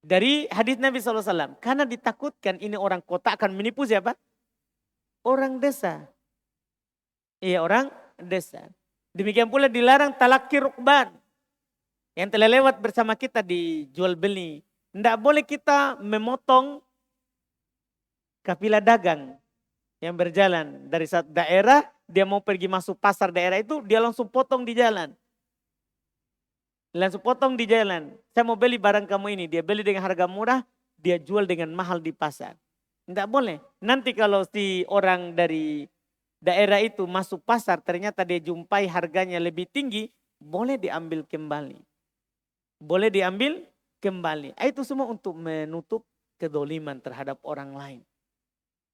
Dari hadis Nabi SAW. Karena ditakutkan ini orang kota akan menipu siapa? Orang desa. Iya, orang desa. Demikian pula dilarang talaki rukban. Yang telah lewat bersama kita di jual beli. Tidak boleh kita memotong kafilah dagang yang berjalan. Dari satu daerah, dia mau pergi masuk pasar daerah itu, dia langsung potong di jalan. Langsung potong di jalan. Saya mau beli barang kamu ini. Dia beli dengan harga murah, dia jual dengan mahal di pasar. Tidak boleh. Nanti kalau si orang dari daerah itu masuk pasar, ternyata dia jumpai harganya lebih tinggi, boleh diambil kembali. Boleh diambil kembali. Itu semua untuk menutup kedoliman terhadap orang lain.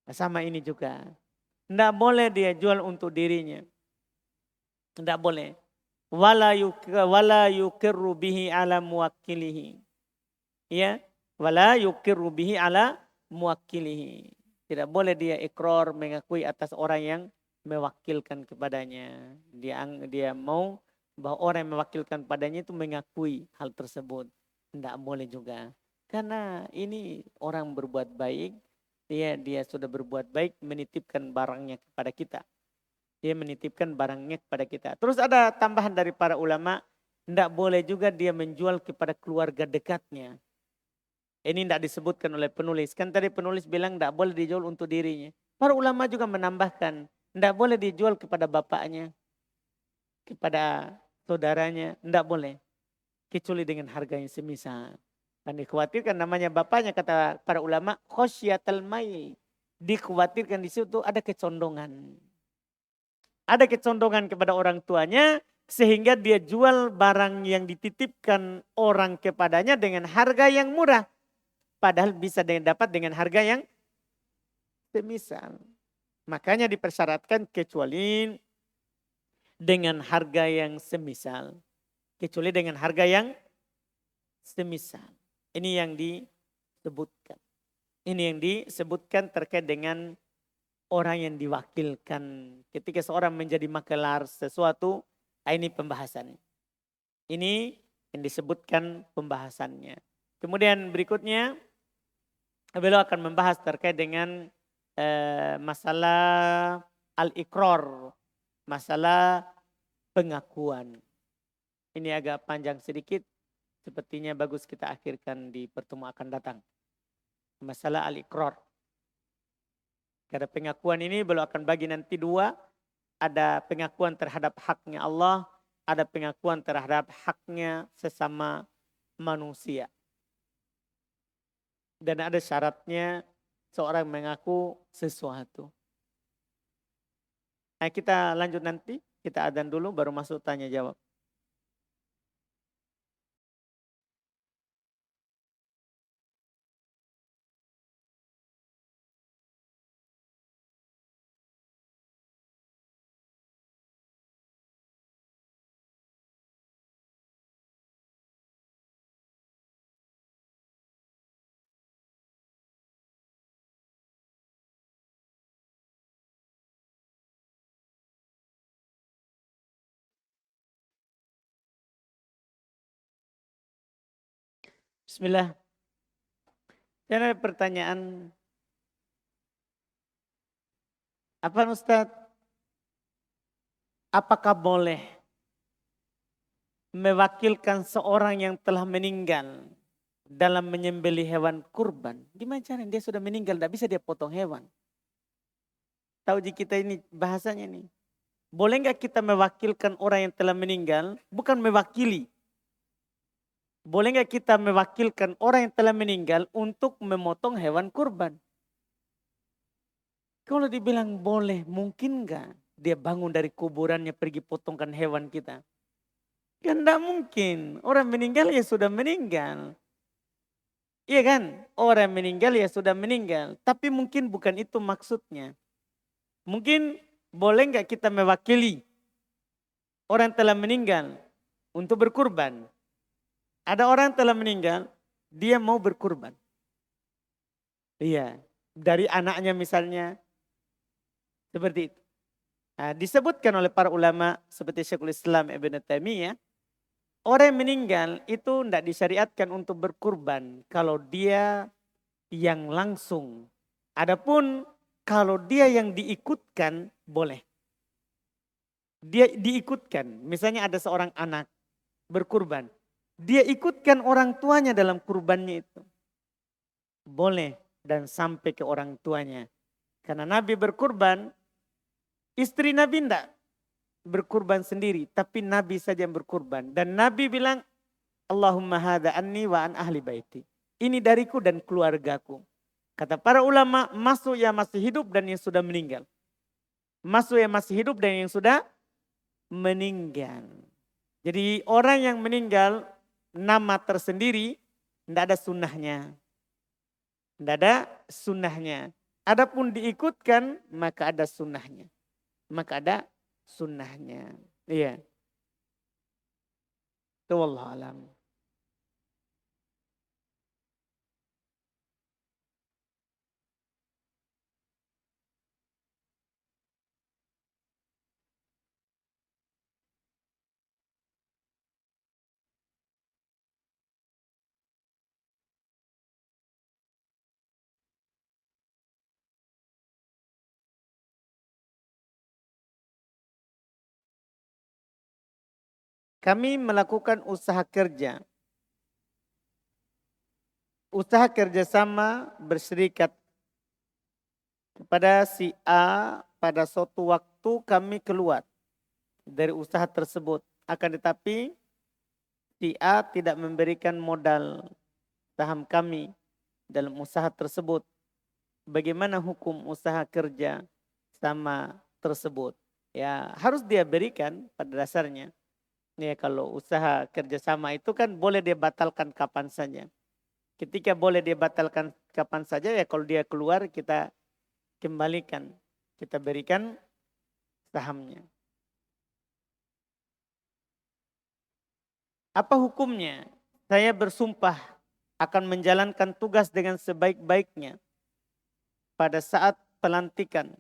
Sama ini juga. Tidak boleh dia jual untuk dirinya. Tidak boleh. Wala yukirru bihi ala muwakkilihi. Ya, wala yukirru bihi ala muwakkilihi. Tidak boleh dia ikrar mengakui atas orang yang mewakilkan kepadanya. Dia mau bahwa orang yang mewakilkan padanya itu mengakui hal tersebut. Tidak boleh juga. Karena ini orang berbuat baik. Dia sudah berbuat baik menitipkan barangnya kepada kita. Dia menitipkan barangnya kepada kita. Terus ada tambahan dari para ulama. Tidak boleh juga dia menjual kepada keluarga dekatnya. Ini tidak disebutkan oleh penulis. Kan tadi penulis bilang tidak boleh dijual untuk dirinya. Para ulama juga menambahkan. Tidak boleh dijual kepada bapaknya. Kepada saudaranya. Tidak boleh. Kecuali dengan harga yang semisal. Dan dikhawatirkan namanya bapaknya kata para ulama. Khosyatal mail. Dikhawatirkan di situ ada kecondongan. Ada kecondongan kepada orang tuanya. Sehingga dia jual barang yang dititipkan orang kepadanya dengan harga yang murah. Padahal bisa dapat dengan harga yang semisal. Makanya dipersyaratkan kecuali dengan harga yang semisal. Kecuali dengan harga yang semisal. Ini yang disebutkan. Ini yang disebutkan terkait dengan orang yang diwakilkan. Ketika seorang menjadi makelar sesuatu, ini pembahasannya. Ini yang disebutkan pembahasannya. Kemudian berikutnya, beliau akan membahas terkait dengan masalah al-iqrar, masalah pengakuan. Ini agak panjang sedikit, sepertinya bagus kita akhirkan di pertemuan akan datang. Masalah al-iqrar. Karena pengakuan ini beliau akan bagi nanti dua, ada pengakuan terhadap haknya Allah, ada pengakuan terhadap haknya sesama manusia. Dan ada syaratnya seorang mengaku sesuatu. Nah, kita lanjut nanti, kita adzan dulu baru masuk tanya jawab. Bismillah. Dan ada pertanyaan. Apa Ustaz? Apakah boleh mewakilkan seorang yang telah meninggal dalam menyembelih hewan kurban? Gimana caranya? Dia sudah meninggal, tidak bisa dia potong hewan. Tahu ji kita ini bahasanya nih. Boleh nggak kita mewakilkan orang yang telah meninggal? Bukan mewakili. Boleh nggak kita mewakilkan orang yang telah meninggal untuk memotong hewan kurban? Kalau dibilang boleh, mungkin nggak dia bangun dari kuburannya pergi potongkan hewan kita? Kan enggak mungkin. Orang meninggal ya sudah meninggal. Iya kan? Orang meninggal ya sudah meninggal. Tapi mungkin bukan itu maksudnya. Mungkin boleh nggak kita mewakili orang yang telah meninggal untuk berkurban? Ada orang yang telah meninggal, dia mau berkurban. Iya, dari anaknya misalnya. Seperti itu. Nah, disebutkan oleh para ulama seperti Syekhul Islam Ibn Taimiyah, orang yang meninggal itu tidak disyariatkan untuk berkurban kalau dia yang langsung. Adapun kalau dia yang diikutkan boleh. Dia diikutkan, misalnya ada seorang anak berkurban. Dia ikutkan orang tuanya dalam kurbannya itu. Boleh dan sampai ke orang tuanya. Karena Nabi berkurban, istri Nabi tidak berkurban sendiri. Tapi Nabi saja yang berkurban. Dan Nabi bilang, Allahumma hadha anni wa an ahli baiti. Ini dariku dan keluargaku. Kata para ulama, masuk yang masih hidup dan yang sudah meninggal. Masuk yang masih hidup dan yang sudah meninggal. Jadi orang yang meninggal nama tersendiri tidak ada sunnahnya. Tidak ada sunnahnya. Adapun diikutkan maka ada sunnahnya. Maka ada sunnahnya. Iya. Itu wallahu alam. Kami melakukan usaha kerja. Usaha kerjasama berserikat kepada si A pada suatu waktu kami keluar dari usaha tersebut. Akan tetapi si A tidak memberikan modal saham kami dalam usaha tersebut. Bagaimana hukum usaha kerja sama tersebut? Ya harus dia berikan pada dasarnya. Ya kalau usaha kerjasama itu kan boleh dia batalkan kapan saja. Ketika boleh dia batalkan kapan saja ya kalau dia keluar kita kembalikan. Kita berikan sahamnya. Apa hukumnya? Saya bersumpah akan menjalankan tugas dengan sebaik-baiknya pada saat pelantikan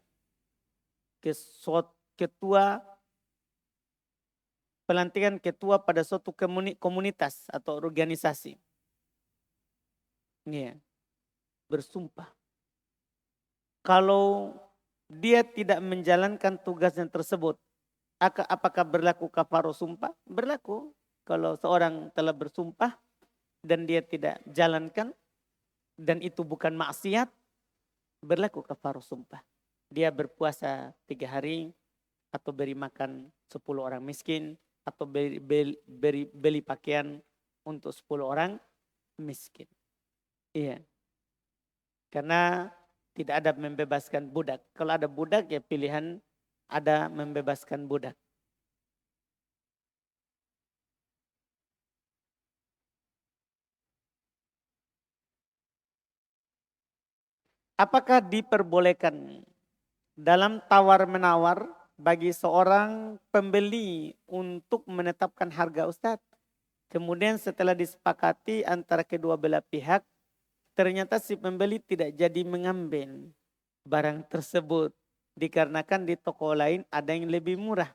ketua pada suatu komunitas atau organisasi. Ya, bersumpah. Kalau dia tidak menjalankan tugasnya tersebut, apakah berlaku kafaroh sumpah? Berlaku. Kalau seorang telah bersumpah dan dia tidak jalankan dan itu bukan maksiat, berlaku kafaroh sumpah. Dia berpuasa 3 hari atau beri makan 10 orang miskin atau beli pakaian untuk 10 orang miskin. Iya. Karena tidak ada membebaskan budak. Kalau ada budak ya pilihan ada membebaskan budak. Apakah diperbolehkan dalam tawar-menawar bagi seorang pembeli untuk menetapkan harga Ustadz? Kemudian setelah disepakati antara kedua belah pihak, ternyata si pembeli tidak jadi mengambil barang tersebut. Dikarenakan di toko lain ada yang lebih murah.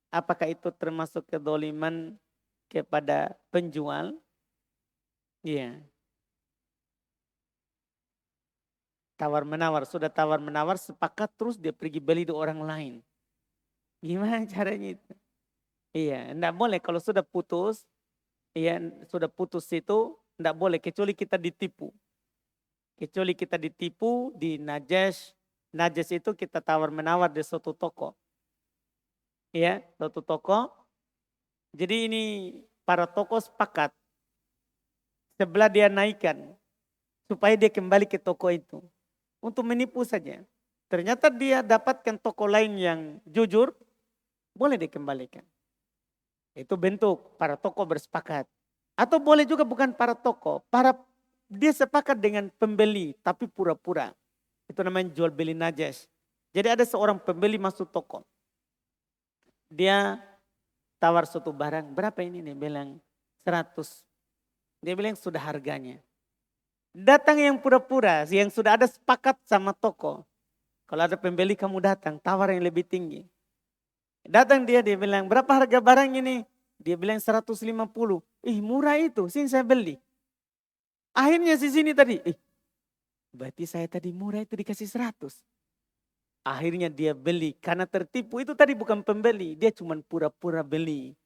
Apakah itu termasuk kedoliman kepada penjual? Iya. Tawar-menawar, sudah tawar-menawar sepakat terus dia pergi beli di orang lain. Gimana caranya itu? Iya, enggak boleh kalau sudah putus. Iya, sudah putus itu enggak boleh kecuali kita ditipu. Kecuali kita ditipu, dinajas, Najas itu kita tawar-menawar di suatu toko. Ya, suatu toko. Jadi ini para toko sepakat. Sebelah dia naikkan. Supaya dia kembali ke toko itu. Untuk menipu saja. Ternyata dia dapatkan toko lain yang jujur. Boleh dikembalikan. Itu bentuk para toko bersepakat. Atau boleh juga bukan para toko. Dia sepakat dengan pembeli tapi pura-pura. Itu namanya jual beli najas. Jadi ada seorang pembeli masuk toko. Dia tawar suatu barang. Berapa ini? Dia bilang 100. Dia bilang sudah harganya. Datang yang pura-pura. Yang sudah ada sepakat sama toko. Kalau ada pembeli kamu datang. Tawar yang lebih tinggi. Datang dia bilang berapa harga barang ini? Dia bilang 150. Murah itu. Sini saya beli. Akhirnya di sini tadi. Berarti saya tadi murah itu dikasih 100. Akhirnya dia beli. Karena tertipu itu tadi bukan pembeli. Dia cuma pura-pura beli.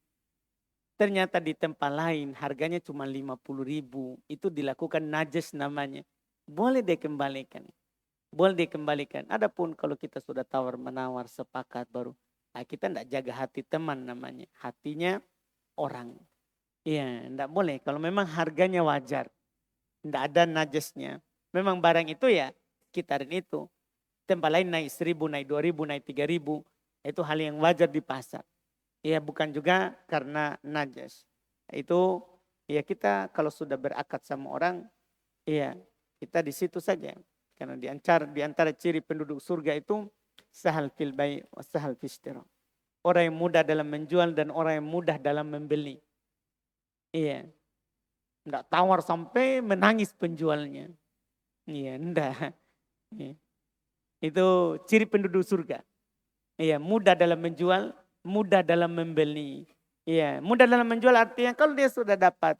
Ternyata di tempat lain harganya cuma 50.000. Itu dilakukan najas namanya. Boleh dikembalikan. Boleh dikembalikan. Adapun kalau kita sudah tawar-menawar sepakat baru. Kita tidak jaga hati teman namanya. Hatinya orang. Iya, tidak boleh. Kalau memang harganya wajar. Tidak ada najasnya. Memang barang itu ya sekitaran itu. Tempat lain naik 1.000, naik 2.000, naik 3.000. Itu hal yang wajar di pasar. Ya bukan juga karena najas. Itu ya kita kalau sudah berakad sama orang. Ya kita di situ saja. Karena di antara ciri penduduk surga itu. Sahal fil bai' wa sahal fil ishtira. Orang yang mudah dalam menjual dan orang yang mudah dalam membeli. Iya. Enggak tawar sampai menangis penjualnya. Iya, enggak. Iya. Itu ciri penduduk surga. Iya, mudah dalam menjual, mudah dalam membeli. Iya, mudah dalam menjual artinya kalau dia sudah dapat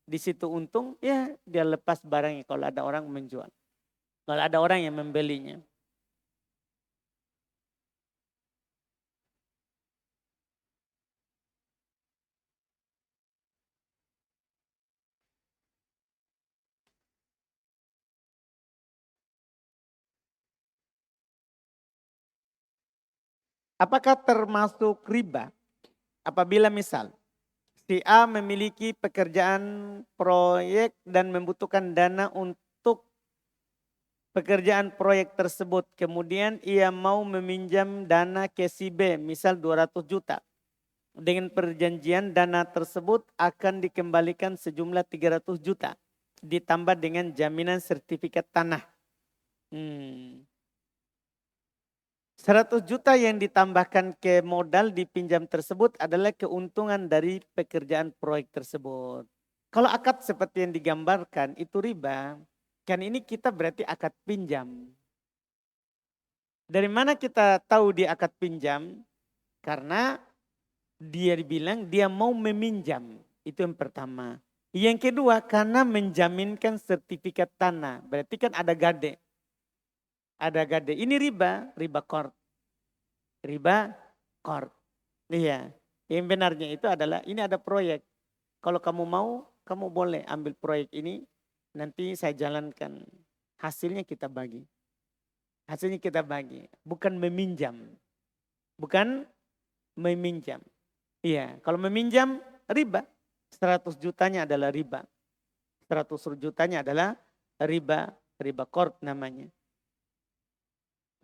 di situ untung, ya dia lepas barangnya kalau ada orang menjual. Kalau ada orang yang membelinya. Apakah termasuk riba apabila misal si A memiliki pekerjaan proyek dan membutuhkan dana untuk pekerjaan proyek tersebut. Kemudian ia mau meminjam dana ke si B, misal 200 juta. Dengan perjanjian dana tersebut akan dikembalikan sejumlah 300 juta. Ditambah dengan jaminan sertifikat tanah. 100 juta yang ditambahkan ke modal dipinjam tersebut adalah keuntungan dari pekerjaan proyek tersebut. Kalau akad seperti yang digambarkan itu riba, kan ini kita berarti akad pinjam. Dari mana kita tahu dia akad pinjam? Karena dia bilang dia mau meminjam, itu yang pertama. Yang kedua karena menjaminkan sertifikat tanah, berarti kan ada gade. Ada gade. Ini riba qard. Riba qard. Iya. Yang benarnya itu adalah ini ada proyek. Kalau kamu mau, kamu boleh ambil proyek ini. Nanti saya jalankan. Hasilnya kita bagi. Hasilnya kita bagi. Bukan meminjam. Bukan meminjam. Iya. Kalau meminjam riba. 100 jutanya adalah riba. 100 jutanya adalah riba. Riba qard namanya.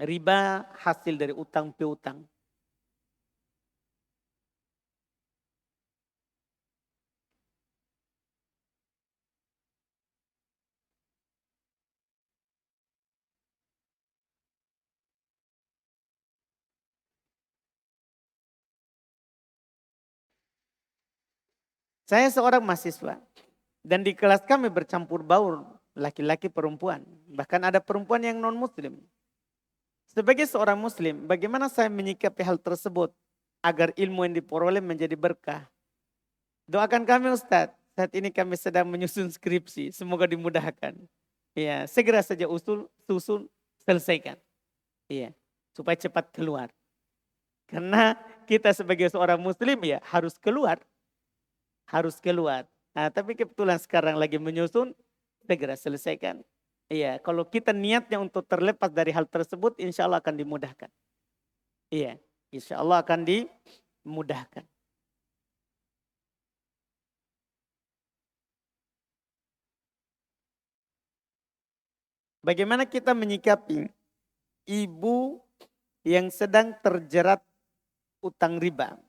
Riba hasil dari utang piutang. Saya seorang mahasiswa dan di kelas kami bercampur baur laki-laki perempuan. Bahkan ada perempuan yang non muslim. Sebagai seorang muslim, bagaimana saya menyikapi hal tersebut agar ilmu yang diperoleh menjadi berkah? Doakan kami Ustadz. Saat ini kami sedang menyusun skripsi. Semoga dimudahkan. Ya, segera saja susun, selesaikan. Iya, supaya cepat keluar. Karena kita sebagai seorang muslim ya harus keluar. Harus keluar. Nah, tapi kebetulan sekarang lagi menyusun, segera selesaikan. Iya, kalau kita niatnya untuk terlepas dari hal tersebut, insya Allah akan dimudahkan. Iya, insya Allah akan dimudahkan. Bagaimana kita menyikapi ibu yang sedang terjerat utang riba?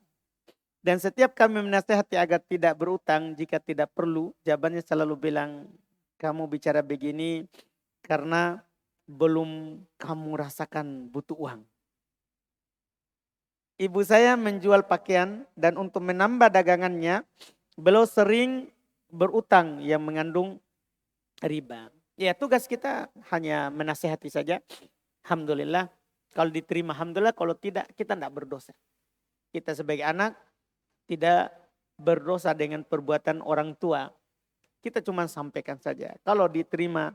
Dan setiap kami menasihati agar tidak berutang jika tidak perlu, jawabannya selalu bilang, kamu bicara begini karena belum kamu rasakan butuh uang. Ibu saya menjual pakaian dan untuk menambah dagangannya, beliau sering berutang yang mengandung riba. Ya, tugas kita hanya menasihati saja. Alhamdulillah, kalau diterima alhamdulillah, kalau tidak kita tidak berdosa. Kita sebagai anak tidak berdosa dengan perbuatan orang tua. Kita cuma sampaikan saja. Kalau diterima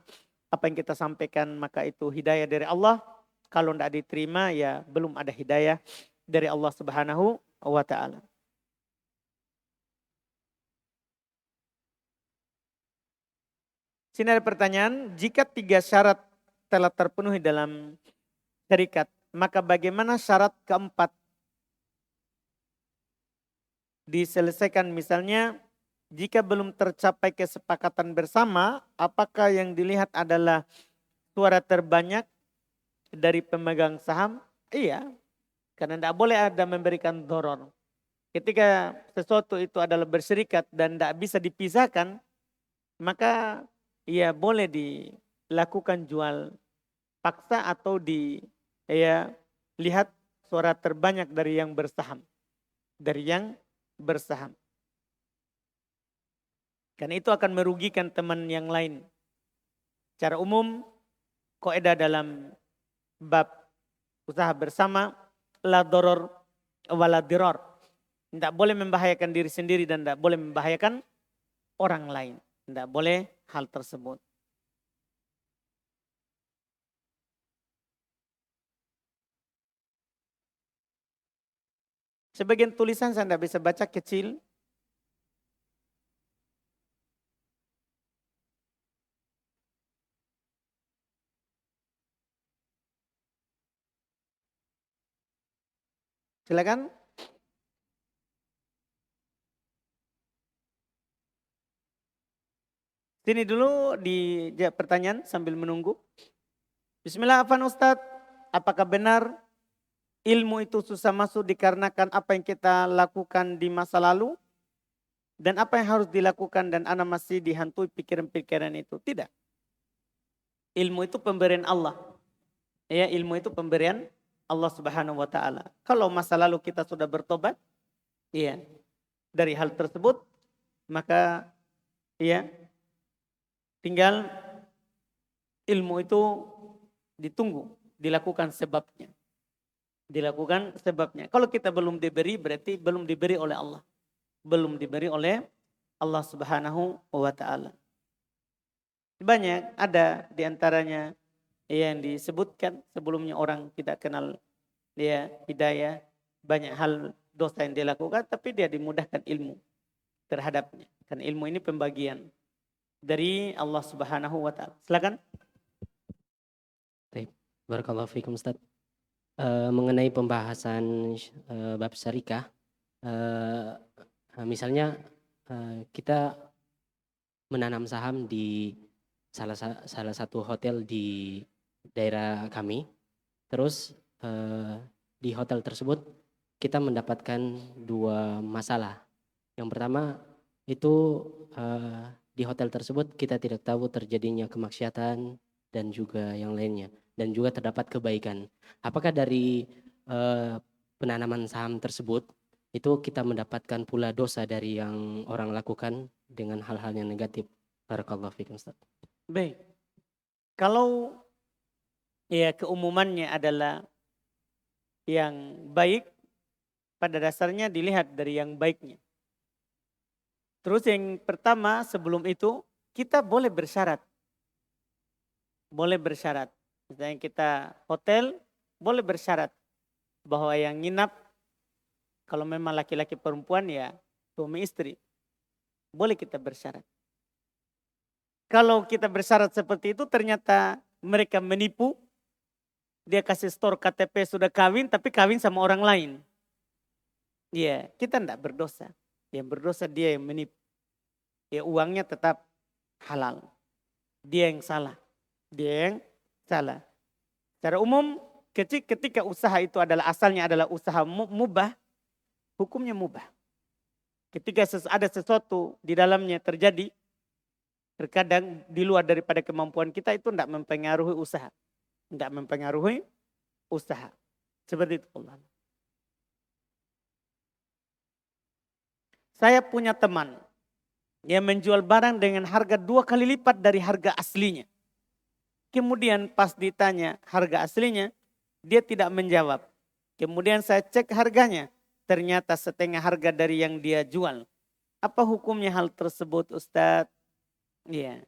apa yang kita sampaikan maka itu hidayah dari Allah. Kalau tidak diterima ya belum ada hidayah dari Allah Subhanahu wa ta'ala. Sini ada pertanyaan, jika 3 syarat telah terpenuhi dalam syarikat, maka bagaimana syarat keempat diselesaikan? Misalnya jika belum tercapai kesepakatan bersama, apakah yang dilihat adalah suara terbanyak dari pemegang saham? Iya, karena tidak boleh ada memberikan doror. Ketika sesuatu itu adalah berserikat dan tidak bisa dipisahkan, maka ya boleh dilakukan jual paksa atau lihat suara terbanyak dari yang bersaham. Karena itu akan merugikan teman yang lain. Secara umum, kaidah dalam bab usaha bersama, la doror wala diror. Tidak boleh membahayakan diri sendiri dan tidak boleh membahayakan orang lain. Tidak boleh hal tersebut. Sebagian tulisan saya tidak bisa baca, kecil. Silakan. Sini dulu di pertanyaan sambil menunggu. Bismillah, Afan Ustadz, apakah benar ilmu itu susah masuk dikarenakan apa yang kita lakukan di masa lalu? Dan apa yang harus dilakukan dan anak masih dihantui pikiran-pikiran itu? Tidak. Ilmu itu pemberian Allah. Ya, ilmu itu pemberian Allah Subhanahu wa taala. Kalau masa lalu kita sudah bertobat, iya, dari hal tersebut, maka iya, tinggal ilmu itu ditunggu, dilakukan sebabnya. Dilakukan sebabnya. Kalau kita belum diberi berarti belum diberi oleh Allah. Belum diberi oleh Allah Subhanahu wa taala. Banyak ada di antaranya yang disebutkan sebelumnya orang tidak kenal dia hidayah, banyak hal dosa yang dia lakukan tapi dia dimudahkan ilmu terhadapnya. Karena ilmu ini pembagian dari Allah Subhanahu wa taala. Silakan. Baik, barakallahu fikum Ustaz. Mengenai pembahasan bab syarikah, misalnya kita menanam saham di salah satu hotel di daerah kami. Terus di hotel tersebut kita mendapatkan 2 masalah. Yang pertama itu di hotel tersebut kita tidak tahu terjadinya kemaksiatan dan juga yang lainnya. Dan juga terdapat kebaikan. Apakah dari penanaman saham tersebut itu kita mendapatkan pula dosa dari yang orang lakukan dengan hal-hal yang negatif? Barakallahu fikum Ustaz. Baik. Kalau ya keumumannya adalah yang baik, pada dasarnya dilihat dari yang baiknya. Terus yang pertama sebelum itu kita boleh bersyarat. Boleh bersyarat. Misalnya kita hotel boleh bersyarat bahwa yang nginap kalau memang laki-laki perempuan ya suami istri. Boleh kita bersyarat. Kalau kita bersyarat seperti itu ternyata mereka menipu. Dia kasih store KTP sudah kawin tapi kawin sama orang lain. Ya, kita tidak berdosa. Yang berdosa dia yang menipu. Ya uangnya tetap halal. Dia yang salah. Dia yang salah. Secara umum ketika usaha itu adalah asalnya adalah usaha mubah, hukumnya mubah. Ketika ada sesuatu di dalamnya terjadi, terkadang di luar daripada kemampuan kita itu tidak mempengaruhi usaha. Tidak mempengaruhi usaha. Seperti itu Allah. Saya punya teman yang menjual barang dengan harga 2 kali lipat dari harga aslinya. Kemudian pas ditanya harga aslinya, dia tidak menjawab. Kemudian saya cek harganya, ternyata setengah harga dari yang dia jual. Apa hukumnya hal tersebut, Ustadz? Iya.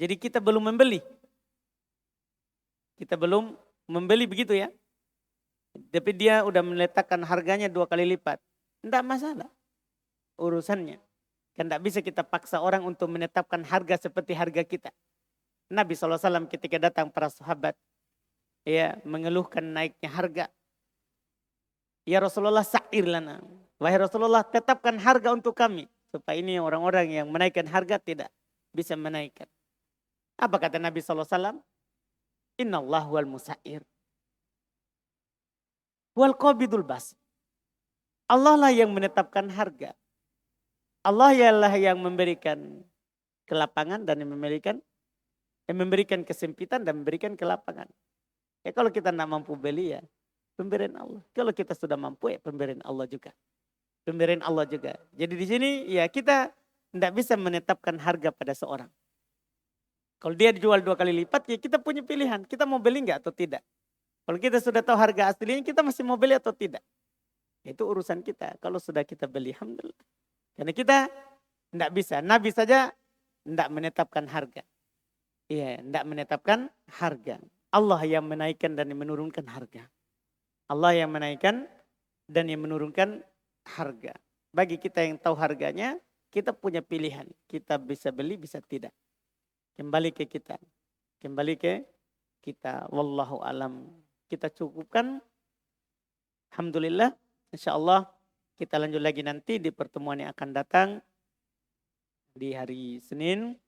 Jadi kita belum membeli. Kita belum membeli begitu ya. Tapi dia udah meletakkan harganya 2 kali lipat. Tidak masalah urusannya. Kan tidak bisa kita paksa orang untuk menetapkan harga seperti harga kita. Nabi SAW ketika datang para sahabat, ya mengeluhkan naiknya harga. Ya Rasulullah sa'ir lana. Wahai Rasulullah tetapkan harga untuk kami. Supaya ini orang-orang yang menaikkan harga tidak bisa menaikkan. Apa kata Nabi SAW? Inna Allah wal musa'ir. Wal qabidul bas. Allah lah yang menetapkan harga. Allah ialah yang memberikan kelapangan dan yang memberikan kesempitan dan memberikan kelapangan. Ya kalau kita tidak mampu beli ya pemberian Allah. Kalau kita sudah mampu ya pemberian Allah juga. Pemberian Allah juga. Jadi di sini ya kita tidak bisa menetapkan harga pada seorang. Kalau dia dijual 2 kali lipat ya kita punya pilihan. Kita mau beli enggak atau tidak. Kalau kita sudah tahu harga aslinya kita masih mau beli atau tidak. Itu urusan kita. Kalau sudah kita beli alhamdulillah. Karena kita tidak bisa. Nabi saja tidak menetapkan harga. Iya, tidak menetapkan harga. Allah yang menaikkan dan yang menurunkan harga. Allah yang menaikkan dan yang menurunkan harga. Bagi kita yang tahu harganya, kita punya pilihan. Kita bisa beli, bisa tidak. Kembali ke kita. Kembali ke kita. Wallahu alam. Kita cukupkan. Alhamdulillah. InsyaAllah kita lanjut lagi nanti di pertemuan yang akan datang. Di hari Senin.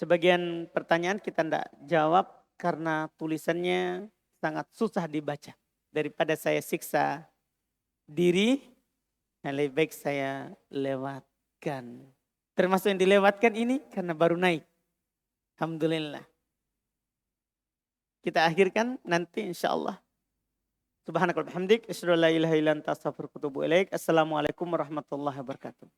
Sebagian pertanyaan kita tidak jawab karena tulisannya sangat susah dibaca. Daripada saya siksa diri, lebih baik saya lewatkan. Termasuk yang dilewatkan ini karena baru naik. Alhamdulillah. Kita akhirkan nanti insyaAllah. Subhanakallahumma wa bihamdik, asyhadu an la ilaha illa anta astaghfiruka wa atubu ilaik. Assalamualaikum warahmatullahi wabarakatuh.